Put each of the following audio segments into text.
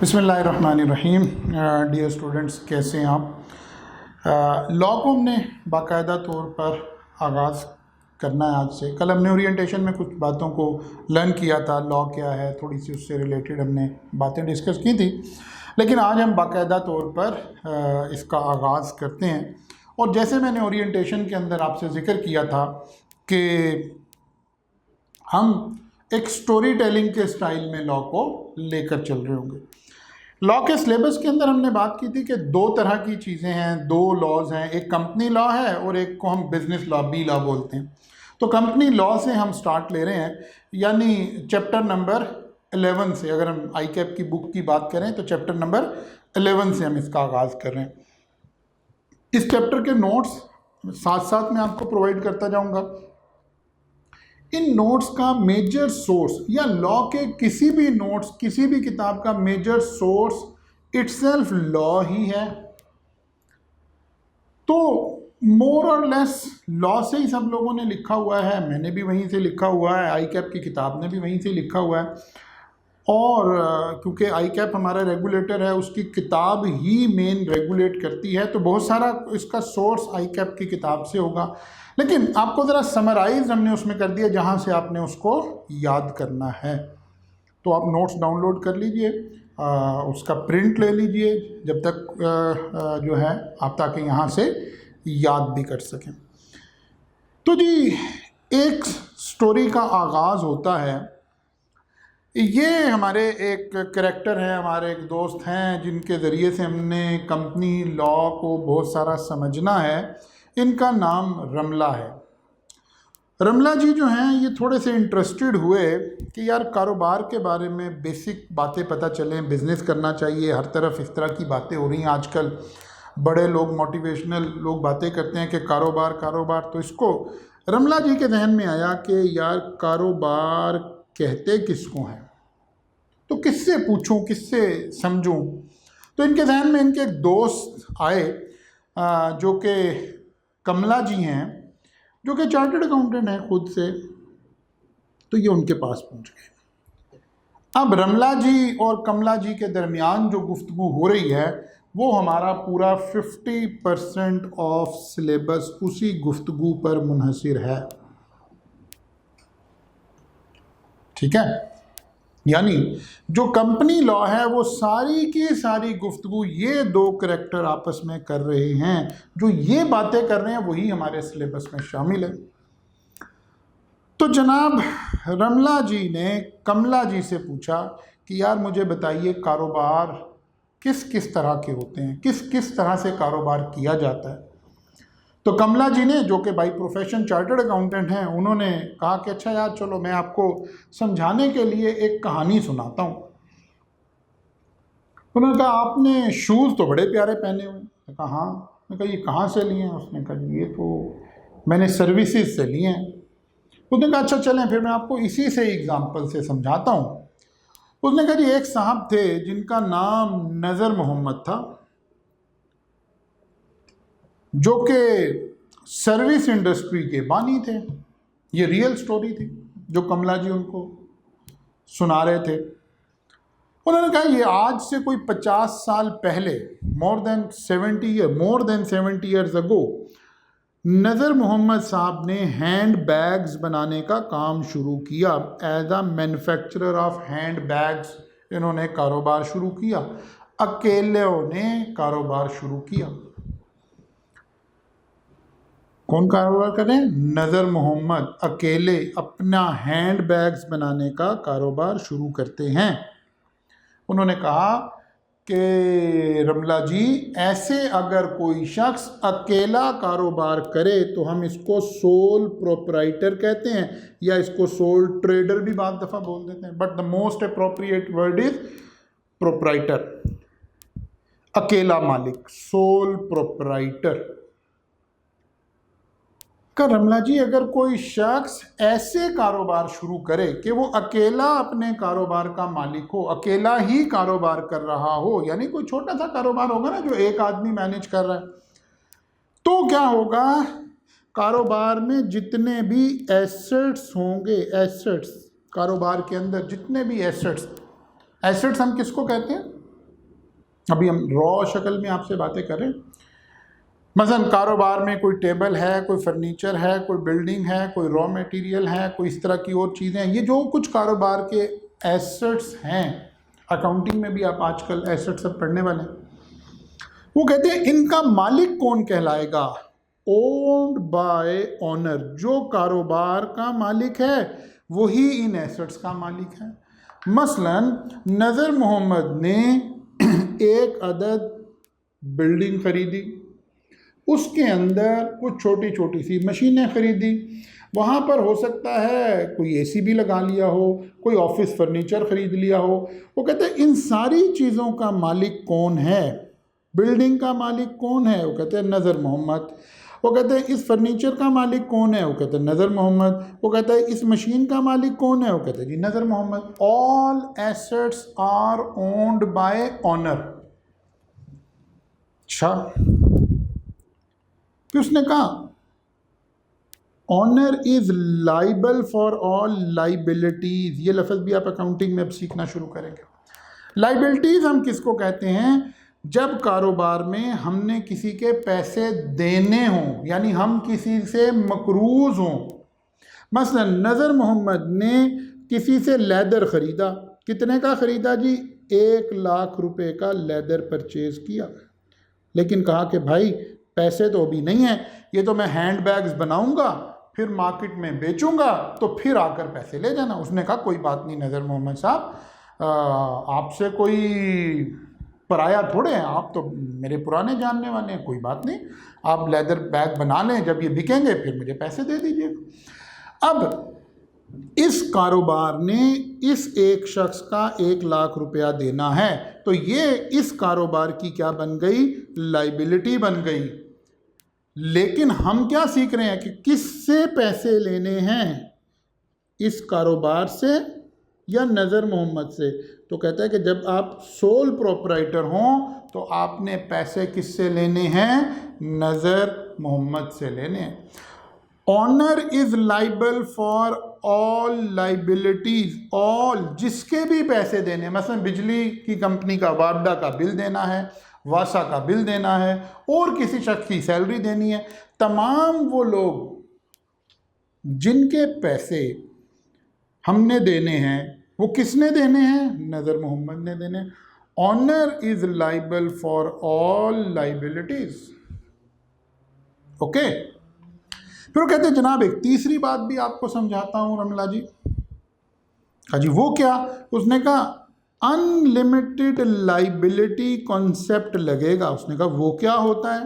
बिस्मिल्लाहिर्रहमानिर्रहीम। Dear students, कैसे हैं आप? लॉ को हमने बाकायदा तौर पर आगाज़ करना है आज से। कल हमने ओरिएंटेशन में कुछ बातों को लर्न किया था, लॉ क्या है, थोड़ी सी उससे रिलेटेड हमने बातें डिस्कस की थी। लेकिन आज हम बाकायदा तौर पर इसका आगाज़ करते हैं। और जैसे मैंने ओरिएंटेशन के अंदर आपसे ज़िक्र किया था कि हम एक स्टोरी टेलिंग के स्टाइल में लॉ को लेकर चल रहे होंगे। लॉ के सिलेबस के अंदर हमने बात की थी कि दो तरह की चीज़ें हैं, दो लॉज हैं, एक कंपनी लॉ है और एक को हम बिजनेस लॉ बी लॉ बोलते हैं। तो कंपनी लॉ से हम स्टार्ट ले रहे हैं, यानी चैप्टर नंबर 11 से। अगर हम आई कैप की बुक की बात करें तो चैप्टर नंबर 11 से हम इसका आगाज़ कर रहे हैं। इस चैप्टर के नोट्स साथ साथ मैं आपको प्रोवाइड करता जाऊंगा। इन नोट्स का मेजर सोर्स या लॉ के किसी भी नोट्स, किसी भी किताब का मेजर सोर्स इटसेल्फ लॉ ही है। तो मोर और लेस लॉ से ही सब लोगों ने लिखा हुआ है, मैंने भी वहीं से लिखा हुआ है, आई कैप की किताब ने भी वहीं से लिखा हुआ है। और क्योंकि आई कैप हमारा रेगुलेटर है, उसकी किताब ही मेन रेगुलेट करती है, तो बहुत सारा इसका सोर्स आई कैप की किताब से होगा। लेकिन आपको ज़रा समराइज हमने उसमें कर दिया, जहाँ से आपने उसको याद करना है। तो आप नोट्स डाउनलोड कर लीजिए, उसका प्रिंट ले लीजिए जब तक जो है आप, ताकि यहाँ से याद भी कर सकें। तो जी, एक स्टोरी का आगाज़ होता है। ये हमारे एक करैक्टर है, हमारे एक दोस्त हैं, जिनके ज़रिए से हमने कंपनी लॉ को बहुत सारा समझना है। इनका नाम रमला है। रमला जी जो हैं, ये थोड़े से इंटरेस्टेड हुए कि यार कारोबार के बारे में बेसिक बातें पता चलें, बिज़नेस करना चाहिए। हर तरफ इस तरह की बातें हो रही हैं आजकल, बड़े लोग, मोटिवेशनल लोग बातें करते हैं कि कारोबार कारोबार। तो इसको रमला जी के जहन में आया कि यार कारोबार कहते किसको हैं, तो किससे पूछूं, किससे समझूं। तो इनके जहन में इनके एक दोस्त आए जो कि कमला जी हैं, जो कि चार्टर्ड अकाउंटेंट हैं खुद से। तो ये उनके पास पहुंच गए। अब रमला जी और कमला जी के दरमियान जो गुफ्तगू हो रही है, वो हमारा पूरा 50% ऑफ सिलेबस उसी गुफ्तगू पर मुनहसिर है। ठीक है, यानी जो कंपनी लॉ है वो सारी की सारी गुफ्तगू ये दो करैक्टर आपस में कर रहे हैं। जो ये बातें कर रहे हैं वही हमारे सिलेबस में शामिल है। तो जनाब रमला जी ने कमला जी से पूछा कि यार मुझे बताइए, कारोबार किस किस तरह के होते हैं, किस किस तरह से कारोबार किया जाता है। तो कमला जी ने, जो कि बाई प्रोफेशन चार्टर्ड अकाउंटेंट हैं, उन्होंने कहा कि अच्छा यार चलो मैं आपको समझाने के लिए एक कहानी सुनाता हूँ। उन्होंने कहा आपने शूज़ तो बड़े प्यारे पहने हुए। मैं कहा हाँ। मैं कहा ये कहाँ से लिए हैं? उसने कहा ये तो मैंने सर्विसेज से लिए हैं। उसने कहा अच्छा चलें फिर मैं आपको इसी से एग्ज़ाम्पल से समझाता हूँ। उसने कहा जी एक साहब थे जिनका नाम नज़र मोहम्मद था, जो कि सर्विस इंडस्ट्री के बानी थे। ये रियल स्टोरी थी जो कमला जी उनको सुना रहे थे। उन्होंने कहा ये आज से कोई 50 साल पहले, मोर देन 70 ईयर्स अगो, नज़र मोहम्मद साहब ने हैंड बैग्स बनाने का काम शुरू किया। As a manufacturer of handbags इन्होंने कारोबार शुरू किया। अकेले ने कारोबार शुरू किया। कौन कारोबार कर रहे हैं? नज़र मोहम्मद अकेले अपना हैंड बैग्स बनाने का कारोबार शुरू करते हैं। उन्होंने कहा कि रमला जी, ऐसे अगर कोई शख्स अकेला कारोबार करे तो हम इसको सोल प्रोप्राइटर कहते हैं, या इसको सोल ट्रेडर भी बाद दफ़ा बोल देते हैं, but the most appropriate word is proprietor, अकेला मालिक, सोल प्रोप्राइटर। रमला जी अगर कोई शख्स ऐसे कारोबार शुरू करे कि वो अकेला अपने कारोबार का मालिक हो, अकेला ही कारोबार कर रहा हो, यानी कोई छोटा सा कारोबार होगा ना जो एक आदमी मैनेज कर रहा है, तो क्या होगा? कारोबार में जितने भी एसेट्स होंगे, एसेट्स कारोबार के अंदर जितने भी एसेट्स हम किसको कहते हैं? अभी हम रॉ शक्ल में आपसे बातें कर रहे हैं। मसलन कारोबार में कोई टेबल है, कोई फर्नीचर है, कोई बिल्डिंग है, कोई रॉ मटेरियल है, कोई इस तरह की और चीज़ें हैं। ये जो कुछ कारोबार के एसेट्स हैं, अकाउंटिंग में भी आप आजकल एसेट्स सब पढ़ने वाले हैं, वो कहते हैं इनका मालिक कौन कहलाएगा? Owned by honour. जो कारोबार का मालिक है वही इन एसेट्स का मालिक है। मसलन नज़र मोहम्मद ने एक अदद बिल्डिंग खरीदी, उसके अंदर कुछ छोटी छोटी सी मशीनें खरीदी, वहाँ पर हो सकता है कोई एसी भी लगा लिया हो, कोई ऑफिस फर्नीचर खरीद लिया हो। वो कहते हैं इन सारी चीज़ों का मालिक कौन है? बिल्डिंग का मालिक कौन है? वो कहते हैं नज़र मोहम्मद। वो कहते हैं इस फर्नीचर का मालिक कौन है? वो कहते हैं नज़र मोहम्मद। वो कहता है इस मशीन का मालिक कौन है? वो कहते हैं जी Nazar Mohammad. All assets are owned by owner. अच्छा, फिर उसने कहा owner is liable for all liabilities. ये लफ्ज़ भी आप अकाउंटिंग में अब सीखना शुरू करेंगे। लाइबिलिटीज हम किसको कहते हैं? जब कारोबार में हमने किसी के पैसे देने हों, यानी हम किसी से मकरूज हों। मसलन नज़र मोहम्मद ने किसी से लेदर ख़रीदा। कितने का ख़रीदा जी? 1 लाख रुपए का लेदर परचेज़ किया, लेकिन कहा कि भाई पैसे तो अभी नहीं हैं, ये तो मैं हैंड बैग्स बनाऊंगा, फिर मार्केट में बेचूंगा, तो फिर आकर पैसे ले जाना। उसने कहा कोई बात नहीं नज़र मोहम्मद साहब, आपसे कोई पराया थोड़े हैं, आप तो मेरे पुराने जानने वाले हैं, कोई बात नहीं, आप लेदर बैग बना लें, जब ये बिकेंगे फिर मुझे पैसे दे दीजिएगा। अब इस कारोबार ने इस एक शख्स का 1 लाख रुपया देना है, तो ये इस कारोबार की क्या बन गई? लाइबिलिटी बन गई। लेकिन हम क्या सीख रहे हैं कि किससे पैसे लेने हैं? इस कारोबार से या नज़र मोहम्मद से? तो कहता है कि जब आप सोल प्रोपराइटर हों तो आपने पैसे किससे लेने हैं? नज़र मोहम्मद से लेने हैं। Owner is liable for all liabilities. All, जिसके भी पैसे देने, मसलन बिजली की कंपनी का वापडा का बिल देना है, वासा का बिल देना है, और किसी शख्स की सैलरी देनी है, तमाम वो लोग जिनके पैसे हमने देने हैं, वो किसने देने हैं? नज़र मोहम्मद ने देने। Owner is liable for all liabilities. Okay, फिर वो कहते हैं जनाब एक तीसरी बात भी आपको समझाता हूँ रमला जी। कहा जी वो क्या? उसने कहा अनलिमिटेड लाइबिलिटी कॉन्सेप्ट लगेगा। उसने कहा वो क्या होता है?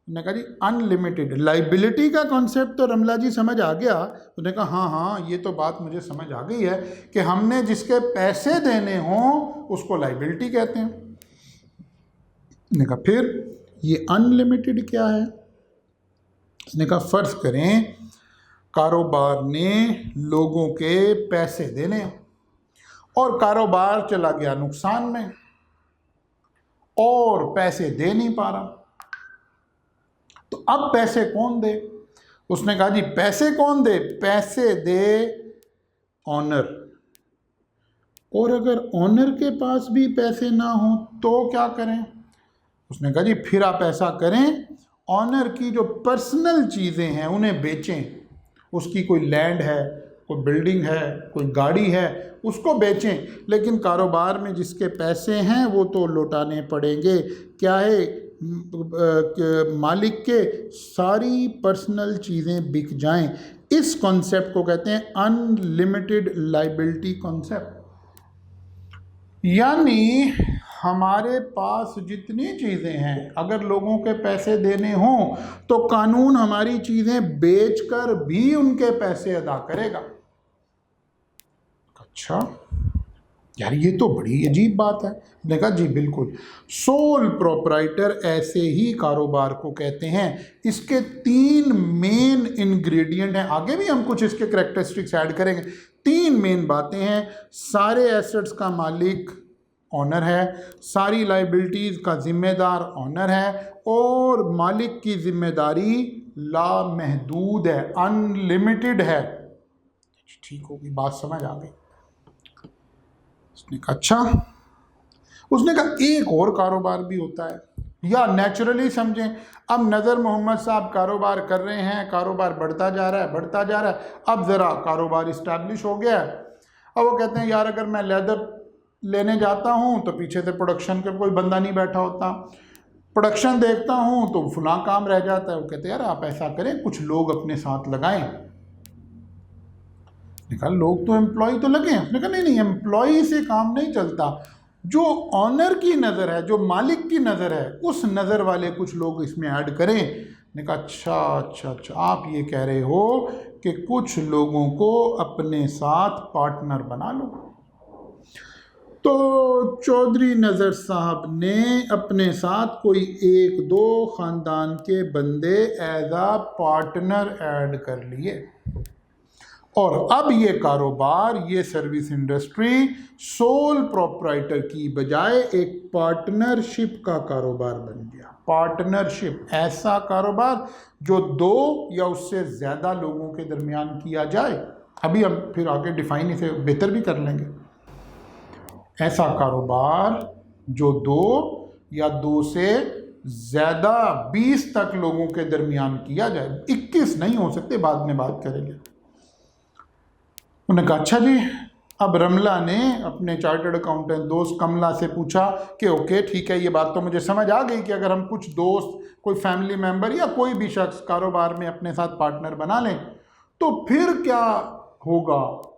उसने कहा जी अनलिमिटेड लाइबिलिटी का कॉन्सेप्ट तो रमला जी समझ आ गया। उसने कहा हाँ हाँ, ये तो बात मुझे समझ आ गई है कि हमने जिसके पैसे देने हों उसको लाइबिलिटी कहते हैं। उसने कहा फिर ये अनलिमिटेड क्या है? उसने कहा फ़र्ज़ करें कारोबार ने लोगों के पैसे देने और कारोबार चला गया नुकसान में और पैसे दे नहीं पा रहा, तो अब पैसे कौन दे? उसने कहा जी पैसे कौन दे? पैसे दे ऑनर। और अगर ऑनर के पास भी पैसे ना हो तो क्या करें? उसने कहा जी फिर आप ऐसा करें, ऑनर की जो पर्सनल चीज़ें हैं उन्हें बेचें। उसकी कोई लैंड है, कोई बिल्डिंग है, कोई गाड़ी है, उसको बेचें, लेकिन कारोबार में जिसके पैसे हैं वो तो लौटाने पड़ेंगे। क्या है? मालिक के सारी पर्सनल चीज़ें बिक जाएं। इस कॉन्सेप्ट को कहते हैं अनलिमिटेड लाइबिलिटी कॉन्सेप्ट। यानी हमारे पास जितनी चीज़ें हैं, अगर लोगों के पैसे देने हों तो कानून हमारी चीज़ें बेचकर भी उनके पैसे अदा करेगा। अच्छा यार, ये तो बड़ी अजीब बात है। मैंने कहा जी बिल्कुल, सोल प्रोपराइटर ऐसे ही कारोबार को कहते हैं। इसके 3 मेन इंग्रेडिएंट हैं, आगे भी हम कुछ इसके करैक्टरिस्टिक्स ऐड करेंगे। 3 मेन बातें हैं। सारे एसेट्स का मालिक ऑनर है, सारी लाइबिलिटीज़ का जिम्मेदार ऑनर है, और मालिक की जिम्मेदारी लामहदूद है, अनलिमिटेड है। ठीक होगी, बात समझ आ गई? उसने कहा अच्छा। उसने कहा एक और कारोबार भी होता है, या नेचुरली समझें, अब नज़र मोहम्मद साहब कारोबार कर रहे हैं, कारोबार बढ़ता जा रहा है बढ़ता जा रहा है, अब ज़रा कारोबार इस्टेब्लिश हो गया है। अब वो कहते हैं यार अगर मैं लेदर लेने जाता हूँ तो पीछे से प्रोडक्शन का कोई बंदा नहीं बैठा होता, प्रोडक्शन देखता हूँ तो फलां काम रह जाता है। वो कहते हैं यार आप ऐसा करें कुछ लोग अपने साथ लगाएं। कहा लोग तो एम्प्लॉय तो लगे हैं। उसने कहा नहीं एम्प्लॉय से काम नहीं चलता, जो ऑनर की नज़र है, जो मालिक की नज़र है, उस नज़र वाले कुछ लोग इसमें ऐड करें। ने कहा अच्छा आप ये कह रहे हो कि कुछ लोगों को अपने साथ पार्टनर बना लो। तो चौधरी नज़र साहब ने अपने साथ कोई एक दो ख़ानदान के बंदे एज आ पार्टनर ऐड कर लिए, और अब ये कारोबार, ये सर्विस इंडस्ट्री सोल प्रोप्राइटर की बजाय एक पार्टनरशिप का कारोबार बन गया। पार्टनरशिप, ऐसा कारोबार जो दो या उससे ज़्यादा लोगों के दरमियान किया जाए। अभी हम फिर आगे डिफाइन इसे बेहतर भी कर लेंगे। ऐसा कारोबार जो दो या दो से ज़्यादा 20 तक लोगों के दरमियान किया जाए, 21 नहीं हो सकते, बाद में बात करेंगे। उन्होंने कहा अच्छा जी। अब रमला ने अपने चार्टर्ड अकाउंटेंट दोस्त कमला से पूछा कि ओके ठीक है, ये बात तो मुझे समझ आ गई कि अगर हम कुछ दोस्त, कोई फैमिली मेंबर या कोई भी शख्स कारोबार में अपने साथ पार्टनर बना लें तो फिर क्या होगा।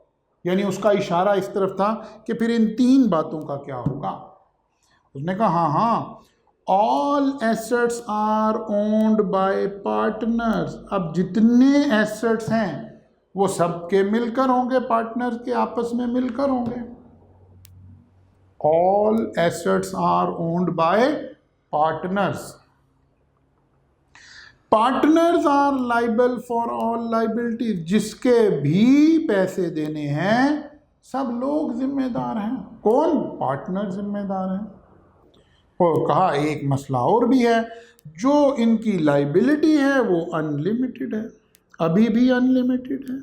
यानी उसका इशारा इस तरफ था कि फिर इन 3 बातों का क्या होगा। उसने कहा हाँ, all assets are owned by partners. अब जितने एसेट्स हैं वो सबके मिलकर होंगे, पार्टनर के आपस में मिलकर होंगे। All assets are owned by partners. Partners are liable for all liabilities. जिसके भी पैसे देने हैं सब लोग जिम्मेदार हैं। कौन? पार्टनर जिम्मेदार हैं। और कहा एक मसला और भी है, जो इनकी लाइबिलिटी है वो अनलिमिटेड है, अभी भी अनलिमिटेड है।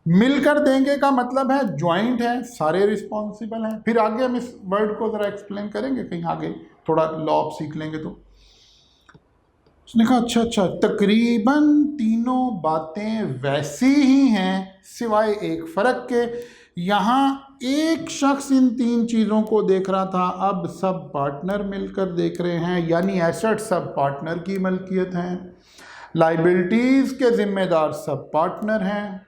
मिलकर देंगे का मतलब है ज्वाइंट है, सारे रिस्पॉन्सिबल हैं। फिर आगे हम इस वर्ड को ज़रा एक्सप्लेन करेंगे, कहीं आगे थोड़ा लॉ सीख लेंगे तो। उसने कहा अच्छा, तकरीबन तीनों बातें वैसी ही हैं सिवाय एक फ़र्क के। यहाँ एक शख्स इन 3 चीज़ों को देख रहा था, अब सब पार्टनर मिलकर देख रहे हैं। यानी एसेट सब पार्टनर की मलकियत हैं, लाइबिलिटीज़ के ज़िम्मेदार सब पार्टनर हैं,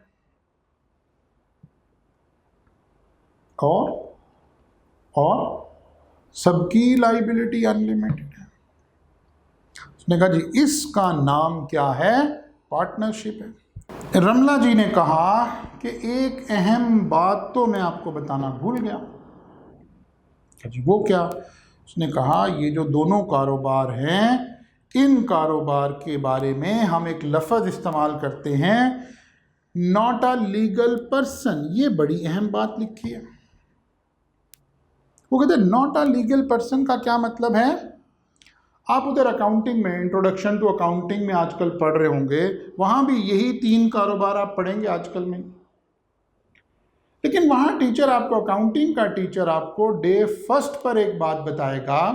और सबकी लाइबिलिटी अनलिमिटेड है। उसने कहा जी इसका नाम क्या है? पार्टनरशिप है। रमला जी ने कहा कि एक अहम बात तो मैं आपको बताना भूल गया। जी वो क्या? उसने कहा ये जो दोनों कारोबार हैं, इन कारोबार के बारे में हम एक लफ्ज़ इस्तेमाल करते हैं, नॉट अ लीगल पर्सन। ये बड़ी अहम बात लिखी है। वो कहते हैं नॉट अ लीगल पर्सन का क्या मतलब है? आप उधर अकाउंटिंग में, इंट्रोडक्शन टू अकाउंटिंग में आजकल पढ़ रहे होंगे, वहाँ भी यही 3 कारोबार आप पढ़ेंगे आजकल में। लेकिन वहाँ टीचर आपको, अकाउंटिंग का टीचर आपको डे फर्स्ट पर एक बात बताएगा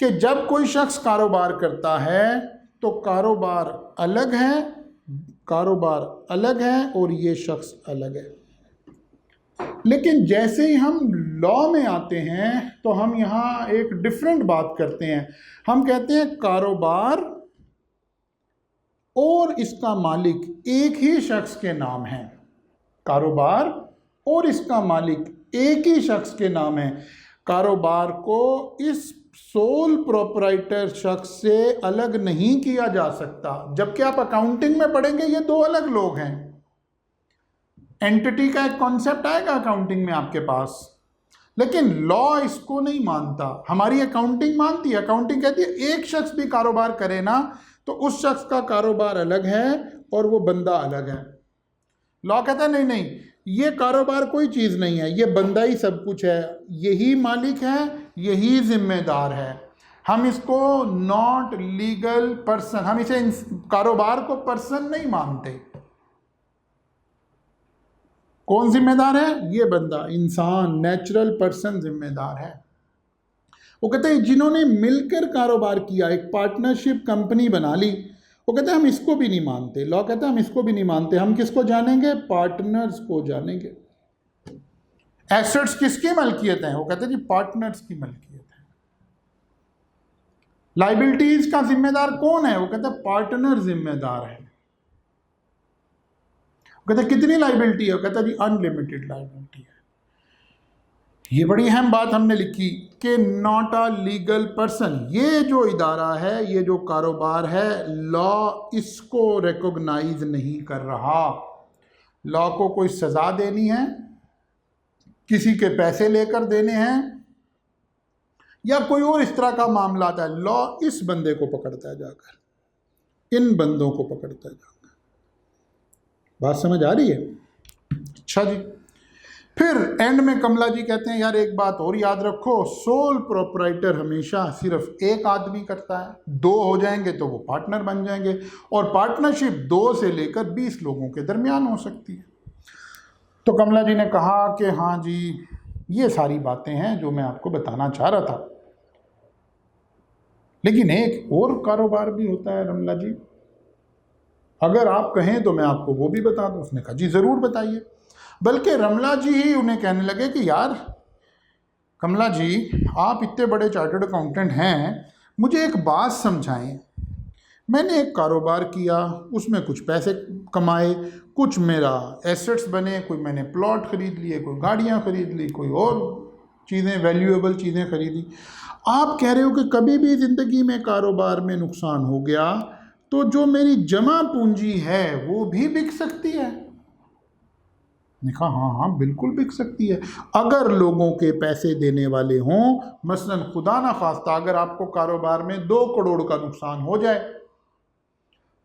कि जब कोई शख्स कारोबार करता है तो कारोबार अलग है और ये शख्स अलग है। लेकिन जैसे ही हम लॉ में आते हैं तो हम यहाँ एक डिफरेंट बात करते हैं। हम कहते हैं कारोबार और इसका मालिक एक ही शख्स के नाम है। कारोबार और इसका मालिक एक ही शख्स के नाम है। कारोबार को इस सोल प्रोप्राइटर शख्स से अलग नहीं किया जा सकता। जबकि आप अकाउंटिंग में पढ़ेंगे ये 2 अलग लोग हैं। एंटिटी का एक कॉन्सेप्ट आएगा अकाउंटिंग में आपके पास, लेकिन लॉ इसको नहीं मानता। हमारी अकाउंटिंग मानती है। अकाउंटिंग कहती है एक शख्स भी कारोबार करे ना तो उस शख्स का कारोबार अलग है और वो बंदा अलग है। लॉ कहता है नहीं, ये कारोबार कोई चीज़ नहीं है, ये बंदा ही सब कुछ है, यही मालिक है, यही जिम्मेदार है। हम इसको नॉट लीगल पर्सन, हम इसे कारोबार को पर्सन नहीं मानते। कौन जिम्मेदार है? ये बंदा, इंसान, नेचुरल पर्सन जिम्मेदार है। वो कहते हैं जिन्होंने मिलकर कारोबार किया, एक पार्टनरशिप कंपनी बना ली, वो कहते हैं हम इसको भी नहीं मानते। लॉ कहता है हम इसको भी नहीं मानते। हम किसको जानेंगे? पार्टनर्स को जानेंगे। एसेट्स किसकी मलकियत है? वो कहते हैं जी पार्टनर्स की मलकियत है। लाइबिलिटीज का जिम्मेदार कौन है? वो कहते हैं पार्टनर जिम्मेदार है। कहते हैं कितनी लाइबिलिटी है? वो कहता है जी अनलिमिटेड लाइबिलिटी है। ये बड़ी अहम बात हमने लिखी कि नॉट अ लीगल पर्सन, ये जो इदारा है, ये जो कारोबार है, लॉ इसको रिकॉग्नाइज नहीं कर रहा। लॉ को कोई सजा देनी है, किसी के पैसे लेकर देने हैं, या कोई और इस तरह का मामला आता है, लॉ इस बंदे को पकड़ता है जाकर, इन बंदों को पकड़ता है जाकर। बात समझ आ रही है? अच्छा जी। फिर एंड में कमला जी कहते हैं यार एक बात और याद रखो, सोल प्रोप्राइटर हमेशा सिर्फ एक आदमी करता है, 2 हो जाएंगे तो वो पार्टनर बन जाएंगे, और पार्टनरशिप 2 से लेकर 20 लोगों के दरमियान हो सकती है। तो कमला जी ने कहा कि हाँ जी, ये सारी बातें हैं जो मैं आपको बताना चाह रहा था, लेकिन एक और कारोबार भी होता है रमला जी, अगर आप कहें तो मैं आपको वो भी बता दूं। उसने कहा जी ज़रूर बताइए। बल्कि रमला जी ही उन्हें कहने लगे कि यार कमला जी, आप इतने बड़े चार्टर्ड अकाउंटेंट हैं, मुझे एक बात समझाएं। मैंने एक कारोबार किया, उसमें कुछ पैसे कमाए, कुछ मेरा एसेट्स बने, कोई मैंने प्लॉट ख़रीद लिए, कोई गाड़ियाँ ख़रीद ली, कोई और चीज़ें, वैल्यूएबल चीज़ें ख़रीदी। आप कह रहे हो कि कभी भी ज़िंदगी में कारोबार में नुकसान हो गया तो जो मेरी जमा पूंजी है वो भी बिक सकती है? ने कहा हाँ हाँ बिल्कुल बिक सकती है। अगर लोगों के पैसे देने वाले हों, मसलन खुदा ना खास्ता अगर आपको कारोबार में 2 करोड़ का नुकसान हो जाए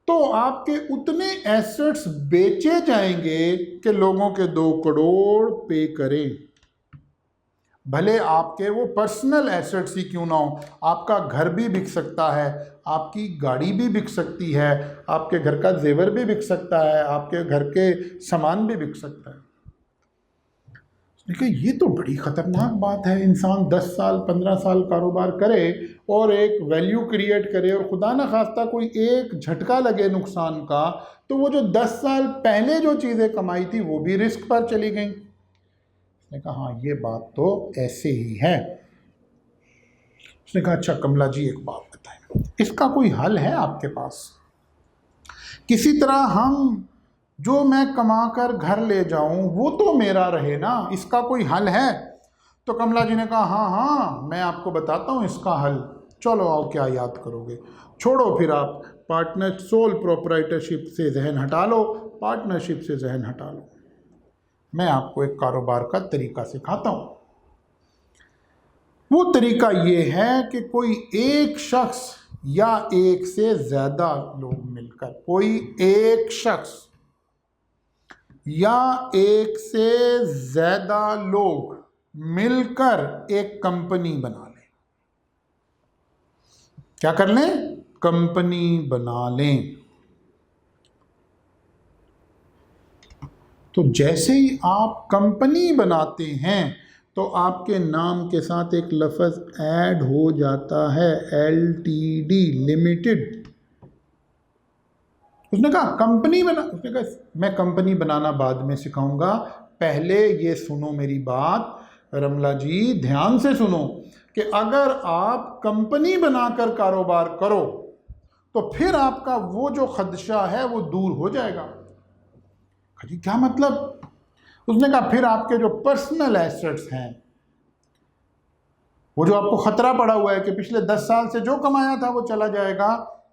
तो आपके उतने एसेट्स बेचे जाएंगे कि लोगों के 2 करोड़ पे करें। भले आपके वो पर्सनल एसेट्स ही क्यों ना हो, आपका घर भी बिक सकता है, आपकी गाड़ी भी बिक सकती है, आपके घर का जेवर भी बिक सकता है, आपके घर के सामान भी बिक सकता है। देखिए ये तो बड़ी ख़तरनाक बात है। इंसान 10 साल 15 साल कारोबार करे और एक वैल्यू क्रिएट करे, और खुदा न खास्ता कोई एक झटका लगे नुकसान का, तो वो जो 10 साल पहले जो चीज़ें कमाई थी वो भी रिस्क पर चली गई। उसने कहा हाँ ये बात तो ऐसे ही है। उसने कहा अच्छा कमला जी एक बात बताएं, इसका कोई हल है आपके पास? किसी तरह हम जो मैं कमा कर घर ले जाऊं वो तो मेरा रहे ना, इसका कोई हल है? तो कमला जी ने कहा हाँ हाँ मैं आपको बताता हूँ इसका हल। चलो आओ, क्या याद करोगे? छोड़ो फिर आप पार्टनर सोल प्रोप्राइटरशिप से जहन हटा लो, पार्टनरशिप से जहन हटा लो। मैं आपको एक कारोबार का तरीका सिखाता हूँ। वो तरीका ये है कि कोई एक शख्स या एक से ज़्यादा लोग मिलकर, कोई एक शख्स या एक से ज़्यादा लोग मिलकर एक कंपनी बना लें। क्या कर लें? कंपनी बना लें। तो जैसे ही आप कंपनी बनाते हैं तो आपके नाम के साथ एक लफ्ज़ ऐड हो जाता है, LTD, लिमिटेड। उसने कहा कंपनी बना, उसने कहा मैं कंपनी बनाना बाद में सिखाऊंगा, पहले ये सुनो मेरी बात रमला जी, ध्यान से सुनो कि अगर आप कंपनी बनाकर कारोबार करो तो फिर आपका वो जो खदशा है वो दूर हो जाएगा। जी क्या मतलब? उसने कहा फिर आपके जो पर्सनल एसेट्स हैं, वो जो आपको खतरा पड़ा हुआ है कि पिछले 10 साल से जो कमाया था वो चला जाएगा,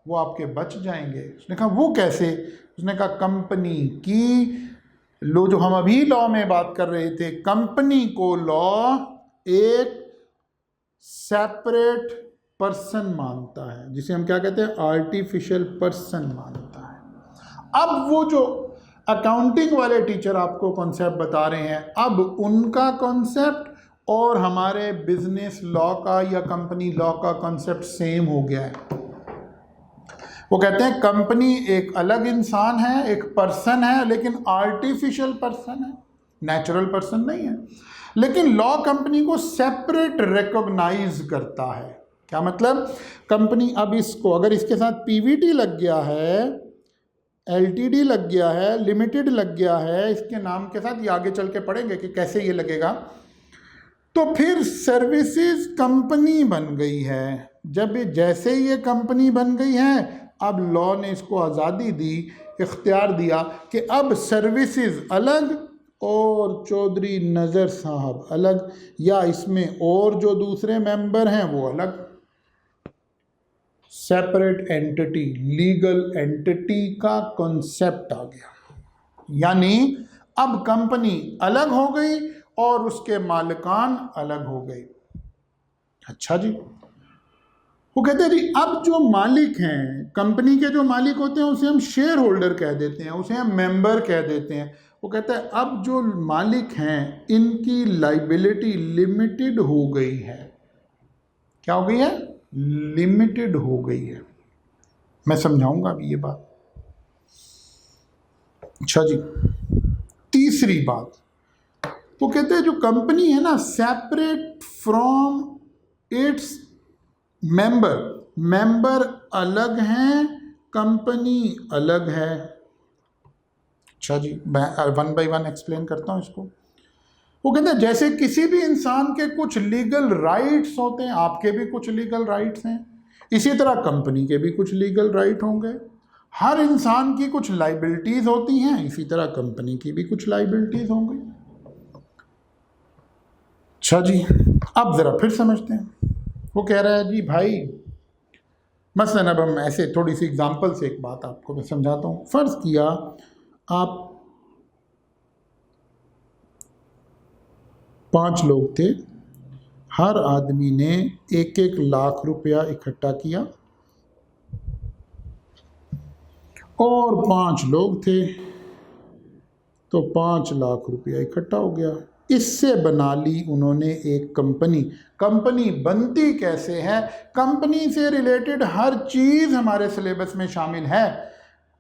वो आपके बच जाएंगे। उसने कहा वो कैसे? उसने कहा कंपनी की लो, जो हम अभी लॉ में बात कर रहे थे, कंपनी को लॉ एक सेपरेट पर्सन मानता है, जिसे हम क्या कहते हैं, आर्टिफिशियल पर्सन मानता है। अब वो जो अकाउंटिंग वाले टीचर आपको कॉन्सेप्ट बता रहे हैं, अब उनका कॉन्सेप्ट और हमारे बिजनेस लॉ का या कंपनी लॉ का कॉन्सेप्ट सेम हो गया है। वो कहते हैं कंपनी एक अलग इंसान है, एक पर्सन है, लेकिन आर्टिफिशियल पर्सन है। नेचुरल पर्सन नहीं है। लेकिन लॉ कंपनी को सेपरेट रिकॉग्नाइज करता है। क्या मतलब? कंपनी अब इसको अगर इसके साथ पीवीटी लग गया है, एलटीडी लग गया है, लिमिटेड लग गया है, इसके नाम के साथ, ये आगे चल के पढ़ेंगे कि कैसे ये लगेगा, तो फिर सर्विसेज कंपनी बन गई है। जब जैसे ये कंपनी बन गई है, अब लॉ ने इसको आज़ादी दी, इख्तियार दिया कि अब सर्विसेज अलग और चौधरी नज़र साहब अलग, या इसमें और जो दूसरे मेंबर हैं वो अलग। सेपरेट एंटिटी, लीगल एंटिटी का कॉन्सेप्ट आ गया। यानी अब कंपनी अलग हो गई और उसके मालिकान अलग हो गए। अच्छा जी, वो कहते हैं जी अब जो मालिक हैं, कंपनी के जो मालिक होते हैं उसे हम शेयर होल्डर कह देते हैं, उसे हम मेंबर कह देते हैं। वो कहते हैं अब जो मालिक हैं इनकी लाइबिलिटी लिमिटेड हो गई है। क्या हो गई है? लिमिटेड हो गई है। मैं समझाऊंगा अभी ये बात। अच्छा जी, तीसरी बात, वो कहते हैं जो कंपनी है ना, सेपरेट फ्रॉम इट्स मेंबर अलग हैं, कंपनी अलग है। अच्छा जी, मैं वन बाय वन एक्सप्लेन करता हूँ इसको। वो कहते हैं जैसे किसी भी इंसान के कुछ लीगल राइट्स होते हैं, आपके भी कुछ लीगल राइट्स हैं, इसी तरह कंपनी के भी कुछ लीगल राइट होंगे। हर इंसान की कुछ लाइबिलिटीज होती हैं, इसी तरह कंपनी की भी कुछ लाइबिलिटीज होंगी। अच्छा जी, अब ज़रा फिर समझते हैं। वो कह रहा है जी भाई, मसलन अब हम ऐसे थोड़ी सी एग्जांपल से एक बात आपको मैं समझाता हूँ। फ़र्ज़ किया आप 5 लोग थे, हर आदमी ने 1-1 लाख रुपया इकट्ठा किया, और 5 लोग थे तो 5 लाख रुपया इकट्ठा हो गया। इससे बना ली उन्होंने एक कंपनी। कंपनी बनती कैसे है? कंपनी से रिलेटेड हर चीज़ हमारे सिलेबस में शामिल है।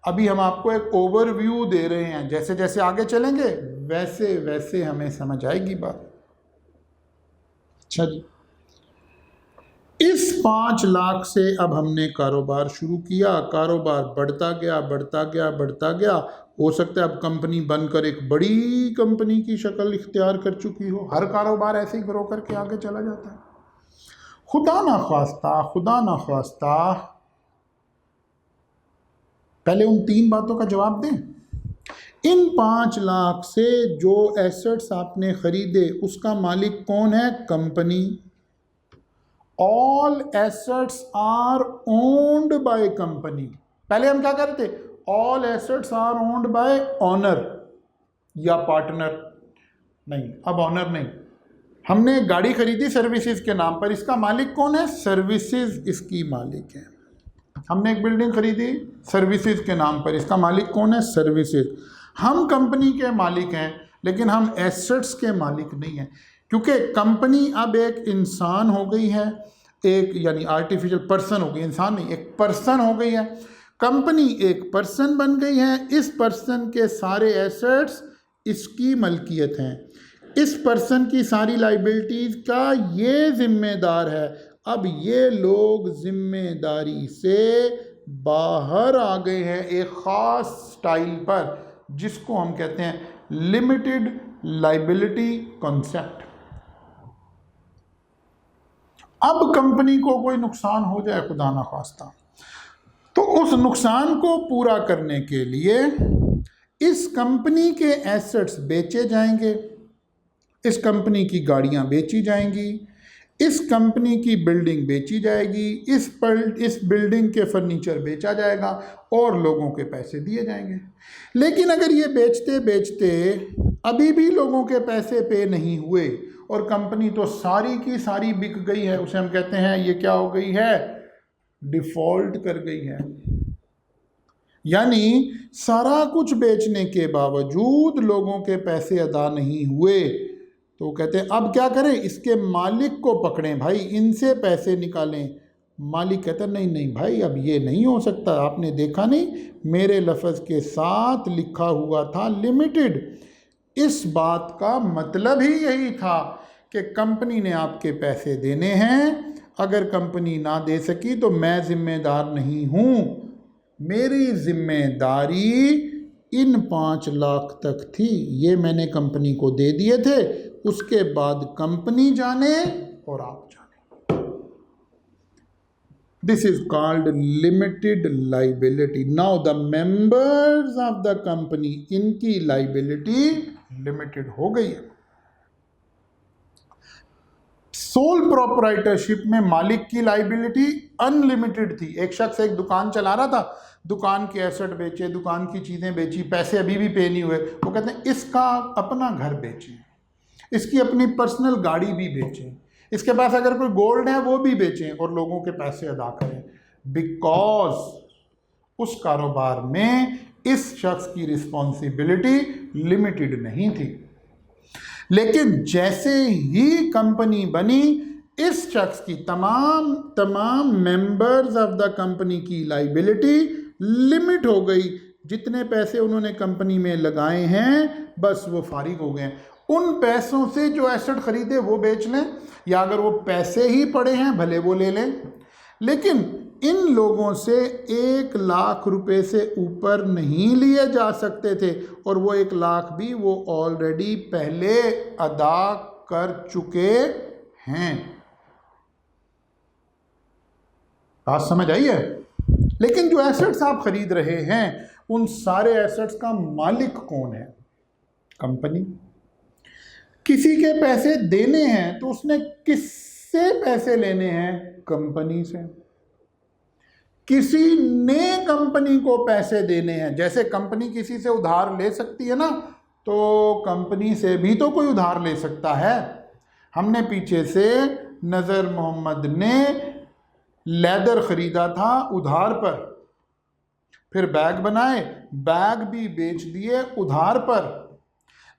अभी हम आपको एक ओवरव्यू दे रहे हैं, जैसे जैसे आगे चलेंगे वैसे वैसे हमें समझ आएगी बात। अच्छा जी, इस 5 लाख से अब हमने कारोबार शुरू किया, कारोबार बढ़ता गया बढ़ता गया बढ़ता गया। हो सकता है अब कंपनी बनकर एक बड़ी कंपनी की शक्ल इख्तियार कर चुकी हो। हर कारोबार ऐसे ही ग्रो करके आगे चला जाता है। खुदा ना ख्वास्ता पहले उन 3 बातों का जवाब दें। इन 5 लाख से जो एसेट्स आपने खरीदे उसका मालिक कौन है? Company. All assets are owned by company. पहले हम क्या करते? All assets are owned by owner या पार्टनर। नहीं, अब ऑनर नहीं। हमने गाड़ी खरीदी सर्विसेज के नाम पर, इसका मालिक कौन है? सर्विसेज इसकी मालिक है। हमने एक बिल्डिंग खरीदी सर्विसेज के नाम पर, इसका मालिक कौन है? सर्विसेज। हम कंपनी के मालिक हैं लेकिन हम एसेट्स के मालिक नहीं हैं, क्योंकि कंपनी अब एक इंसान हो गई है, एक यानी आर्टिफिशियल पर्सन हो गई, इंसान नहीं, एक पर्सन हो गई है। कंपनी एक पर्सन बन गई है, इस पर्सन के सारे एसेट्स इसकी मलकियत हैं, इस पर्सन की सारी लाइबिलिटीज़ का ये जिम्मेदार है। अब ये लोग जिम्मेदारी से बाहर आ गए हैं एक ख़ास स्टाइल पर, जिसको हम कहते हैं लिमिटेड लाइबिलिटी कॉन्सेप्ट। अब कंपनी को कोई नुकसान हो जाए, खुदा ना ख्वास्ता, तो उस नुकसान को पूरा करने के लिए इस कंपनी के एसेट्स बेचे जाएंगे, इस कंपनी की गाड़ियां बेची जाएंगी, इस कंपनी की बिल्डिंग बेची जाएगी, इस बिल्डिंग के फर्नीचर बेचा जाएगा और लोगों के पैसे दिए जाएंगे। लेकिन अगर ये बेचते बेचते अभी भी लोगों के पैसे पे नहीं हुए और कंपनी तो सारी की सारी बिक गई है, उसे हम कहते हैं ये क्या हो गई है? डिफ़ॉल्ट कर गई है। यानी सारा कुछ बेचने के बावजूद लोगों के पैसे अदा नहीं हुए, तो कहते हैं अब क्या करें? इसके मालिक को पकड़ें भाई, इनसे पैसे निकालें। मालिक कहता है नहीं नहीं भाई, अब ये नहीं हो सकता, आपने देखा नहीं मेरे लफ्ज़ के साथ लिखा हुआ था लिमिटेड, इस बात का मतलब ही यही था कि कंपनी ने आपके पैसे देने हैं, अगर कंपनी ना दे सकी तो मैं जिम्मेदार नहीं हूँ, मेरी जिम्मेदारी इन 5 लाख तक थी, ये मैंने कंपनी को दे दिए थे, उसके बाद कंपनी जाने और आप जाने। This is called limited liability. Now the members of the company, इनकी लाइबिलिटी लिमिटेड हो गई है। सोल प्रोप्राइटरशिप में मालिक की लाइबिलिटी अनलिमिटेड थी। एक शख्स एक दुकान चला रहा था, दुकान के एसेट बेचे, दुकान की चीज़ें बेची, पैसे अभी भी पे नहीं हुए, वो कहते हैं इसका अपना घर बेचें, इसकी अपनी पर्सनल गाड़ी भी बेचें, इसके पास अगर कोई गोल्ड है वो भी बेचें और लोगों के पैसे अदा करें, बिकॉज उस कारोबार में इस शख्स की रिस्पॉन्सिबिलिटी लिमिटेड नहीं थी। लेकिन जैसे ही कंपनी बनी, इस शख्स की तमाम मेंबर्स ऑफ द कंपनी की लाइबिलिटी लिमिट हो गई। जितने पैसे उन्होंने कंपनी में लगाए हैं बस वो फारिग हो गए। उन पैसों से जो एसेट खरीदे वो बेच लें, या अगर वो पैसे ही पड़े हैं भले वो ले लें, लेकिन इन लोगों से 1 लाख रुपए से ऊपर नहीं लिए जा सकते थे, और वो 1 लाख भी वो ऑलरेडी पहले अदा कर चुके हैं। बात समझ आई है? लेकिन जो एसेट्स आप खरीद रहे हैं, उन सारे एसेट्स का मालिक कौन है? कंपनी। किसी के पैसे देने हैं तो उसने किससे पैसे लेने हैं? कंपनी से। किसी ने कंपनी को पैसे देने हैं। जैसे कंपनी किसी से उधार ले सकती है ना, तो कंपनी से भी तो कोई उधार ले सकता है। हमने पीछे से नज़र मोहम्मद ने लेदर ख़रीदा था उधार पर, फिर बैग बनाए, बैग भी बेच दिए उधार पर।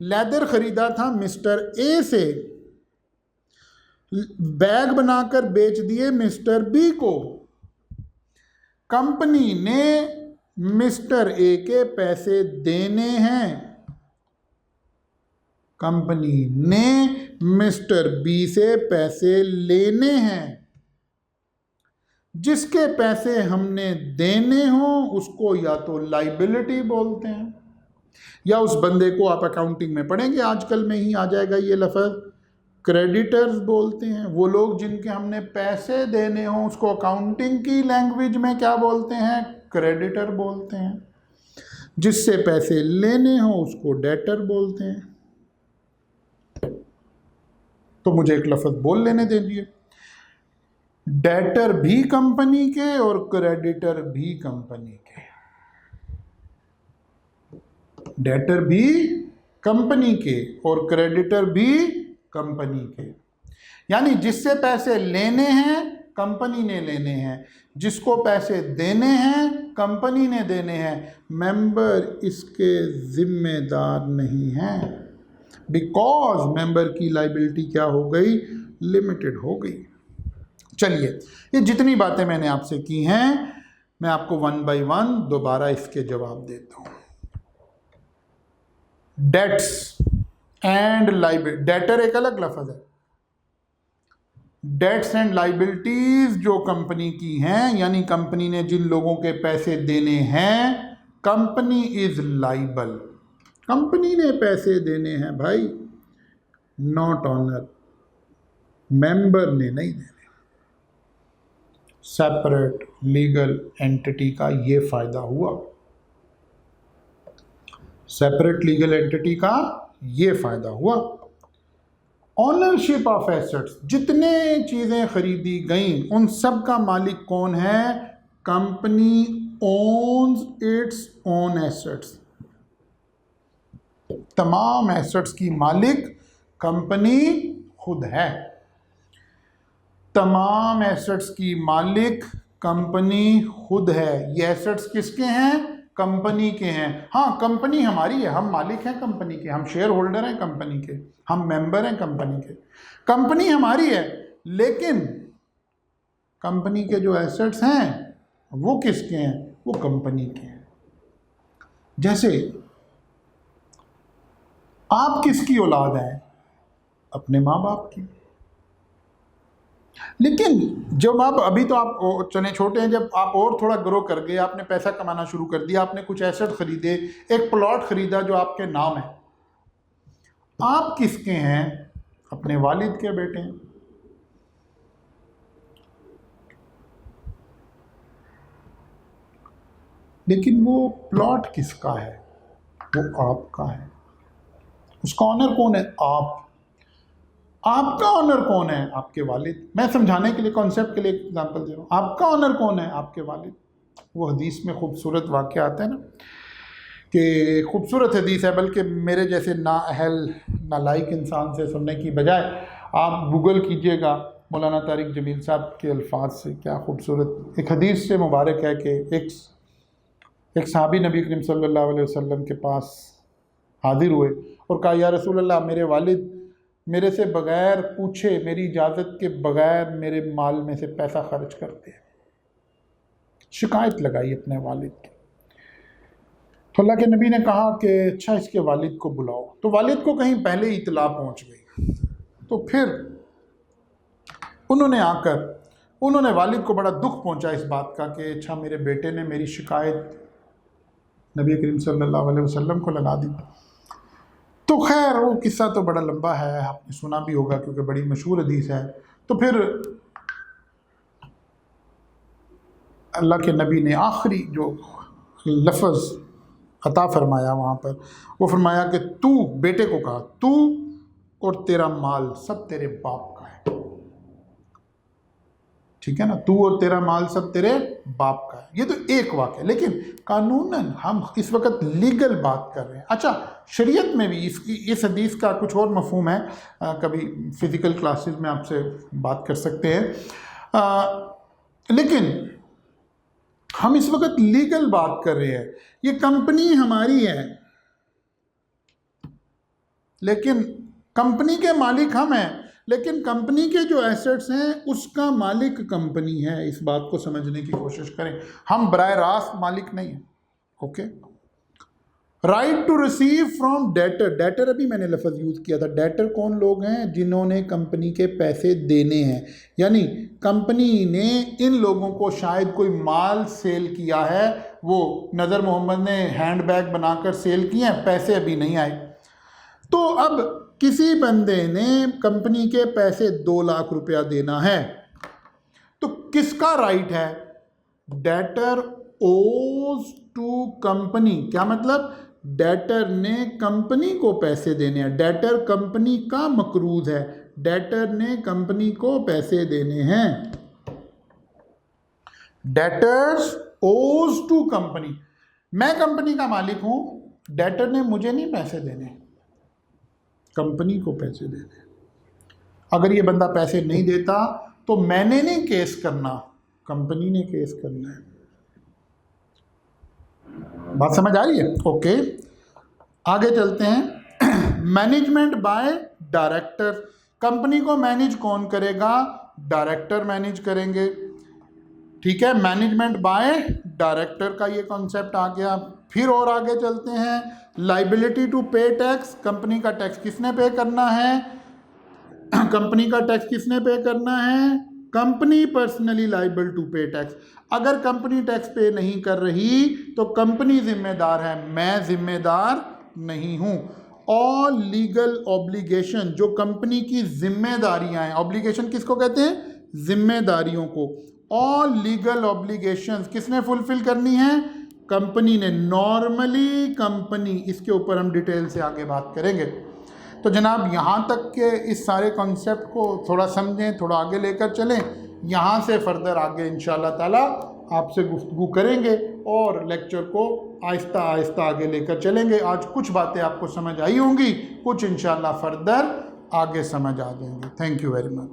लेदर ख़रीदा था मिस्टर ए से, बैग बनाकर बेच दिए मिस्टर बी को। कंपनी ने मिस्टर ए के पैसे देने हैं, कंपनी ने मिस्टर बी से पैसे लेने हैं। जिसके पैसे हमने देने हो उसको या तो लाइबिलिटी बोलते हैं, या उस बंदे को आप अकाउंटिंग में पढ़ेंगे, आजकल में ही आ जाएगा ये लफ्ज़, क्रेडिटर्स बोलते हैं। वो लोग जिनके हमने पैसे देने हो उसको अकाउंटिंग की लैंग्वेज में क्या बोलते हैं? क्रेडिटर बोलते हैं। जिससे पैसे लेने हो उसको डेटर बोलते हैं। तो मुझे एक लफ्ज़ बोल लेने दीजिए, डेटर भी कंपनी के और क्रेडिटर भी कंपनी के। डेटर भी कंपनी के और क्रेडिटर भी कंपनी के, यानी जिससे पैसे लेने हैं कंपनी ने लेने हैं, जिसको पैसे देने हैं कंपनी ने देने हैं। मेंबर इसके जिम्मेदार नहीं हैं, बिकॉज मेंबर की लाइबिलिटी क्या हो गई? लिमिटेड हो गई। चलिए, ये जितनी बातें मैंने आपसे की हैं, मैं आपको 1 बाय 1 दोबारा इसके जवाब देता हूं। डेट्स एंड लाइबिलिटी, डेटर एक अलग लफ्ज़ है। डेट्स एंड लाइबिलिटीज जो कंपनी की हैं, यानी कंपनी ने जिन लोगों के पैसे देने हैं, कंपनी इज लाइबल। कंपनी ने पैसे देने हैं भाई, नॉट ऑनर, मेंबर ने नहीं देने। सेपरेट लीगल एंटिटी का ये फायदा हुआ, सेपरेट लीगल एंटिटी का ये फायदा हुआ। ऑनरशिप ऑफ एसेट्स, जितने चीज़ें खरीदी गई उन सब का मालिक कौन है? Company ons its own assets. तमाम एसेट्स की मालिक कंपनी खुद है। तमाम एसेट्स की मालिक कंपनी खुद है। ये एसेट्स किसके हैं? कंपनी के हैं। हाँ, कंपनी हमारी है, हम मालिक हैं कंपनी के, हम शेयर होल्डर हैं कंपनी के, हम मेंबर हैं कंपनी के। कंपनी हमारी है, लेकिन कंपनी के जो एसेट्स हैं वो किसके हैं? वो कंपनी के हैं। जैसे आप किसकी औलाद हैं? अपने माँ बाप की। लेकिन जब आप, अभी तो आप चने छोटे हैं, जब आप और थोड़ा ग्रो कर गए, आपने पैसा कमाना शुरू कर दिया, आपने कुछ एसेट खरीदे, एक प्लॉट खरीदा जो आपके नाम है, आप किसके हैं? अपने वालिद के बेटे हैं। लेकिन वो प्लॉट किसका है? वो आपका है। उसका ऑनर कौन है? आप। आपका ऑनर कौन है? आपके वालिद। मैं समझाने के लिए, कॉन्सेप्ट के लिए एग्जांपल दे रहा हूँ। आपका ऑनर कौन है? आपके वालिद। वो हदीस में खूबसूरत वाक़या आता है ना, कि खूबसूरत हदीस है, बल्कि मेरे जैसे नाअहल नालायक इंसान से सुनने की बजाय आप गूगल कीजिएगा मौलाना तारिक जमील साहब के अल्फाज से, क्या खूबसूरत एक हदीस से मुबारक है कि एक सहाबी नबी करीम सल्लल्लाहु अलैहि वसल्लम के पास हाजिर हुए और कहा, या रसूल अल्लाह, मेरे वालिद मेरे से बग़ैर पूछे, मेरी इजाज़त के बग़ैर मेरे माल में से पैसा खर्च करते हैं। शिकायत लगाई अपने वालिद की। तो अल्लाह के नबी ने कहा कि अच्छा, इसके वालिद को बुलाओ। तो वालिद को कहीं पहले इतला पहुंच गई। तो फिर उन्होंने वालिद को बड़ा दुख पहुंचा इस बात का कि अच्छा, मेरे बेटे ने मेरी शिकायत नबी करीम सल्लल्लाहु अलैहि वसल्लम को लगा दी। तो खैर, वो किस्सा तो बड़ा लंबा है, आपने सुना भी होगा क्योंकि बड़ी मशहूर हदीस है। तो फिर अल्लाह के नबी ने आखिरी जो लफ्ज़ अता फरमाया वहाँ पर, वो फरमाया कि तू, बेटे को कहा, तू और तेरा माल सब तेरे बाप का है। ठीक है ना, तू और तेरा माल सब तेरे बाप का है। ये तो एक वाक़या, लेकिन कानूनन हम इस वक्त लीगल बात कर रहे हैं। अच्छा, शरीयत में भी इस हदीस का कुछ और मफहूम है, कभी फ़िज़िकल क्लासेस में आपसे बात कर सकते हैं। लेकिन हम इस वक्त लीगल बात कर रहे हैं। ये कंपनी हमारी है, लेकिन कंपनी के मालिक हम हैं, लेकिन कंपनी के जो एसेट्स हैं उसका मालिक कंपनी है। इस बात को समझने की कोशिश करें, हम बराह रास्त मालिक नहीं हैं। Okay. Right to receive from debtor. Debtor अभी मैंने लफ्ज़ यूज़ किया था। डेटर कौन लोग हैं? जिन्होंने कंपनी के पैसे देने हैं, यानी कंपनी ने इन लोगों को शायद कोई माल सेल किया है, वो नज़र मोहम्मद ने हैंडबैग बनाकर सेल किए हैं, पैसे अभी नहीं आए। तो अब किसी बंदे ने कंपनी के पैसे 2 लाख रुपया देना है, तो किसका राइट है? डेटर ओज टू कंपनी। क्या मतलब? डेटर ने कंपनी को पैसे देने हैं। डेटर कंपनी का मकरूज है, डेटर ने कंपनी को पैसे देने हैं। डेटर्स ओज टू कंपनी। मैं कंपनी का मालिक हूं, डेटर ने मुझे नहीं पैसे देने, कंपनी को पैसे देने। अगर ये बंदा पैसे नहीं देता तो मैंने नहीं केस करना, कंपनी ने केस करना है। बात समझ आ रही है? ओके, आगे चलते हैं। Management by director. कंपनी को मैनेज कौन करेगा? डायरेक्टर मैनेज करेंगे। ठीक है, मैनेजमेंट बाय डायरेक्टर का ये कॉन्सेप्ट आ गया। फिर और आगे चलते हैं। लाइबिलिटी टू पे टैक्स। कंपनी का टैक्स किसने पे करना है? कंपनी का टैक्स किसने पे करना है? कंपनी पर्सनली लाइबल टू पे टैक्स। अगर कंपनी टैक्स पे नहीं कर रही तो कंपनी जिम्मेदार है, मैं जिम्मेदार नहीं हूँ। ऑल लीगल ऑब्लिगेशन, जो कंपनी की जिम्मेदारियां हैं, ऑब्लिगेशन किसको कहते हैं? जिम्मेदारियों को। ऑल लीगल ऑब्लिगेशंस किसने फुलफिल करनी है? कंपनी ने। नॉर्मली कंपनी, इसके ऊपर हम डिटेल से आगे बात करेंगे। तो जनाब, यहाँ तक के इस सारे कॉन्सेप्ट को थोड़ा समझें, थोड़ा आगे लेकर चलें। यहाँ से फर्दर आगे इंशाअल्लाह ताला आपसे गुफ्तगू करेंगे और लेक्चर को आहिस्ता आहिस्ता आगे लेकर चलेंगे। आज कुछ बातें आपको समझ आई होंगी, कुछ इंशाअल्लाह फर्दर आगे समझ आ जाएंगी। Thank you very much.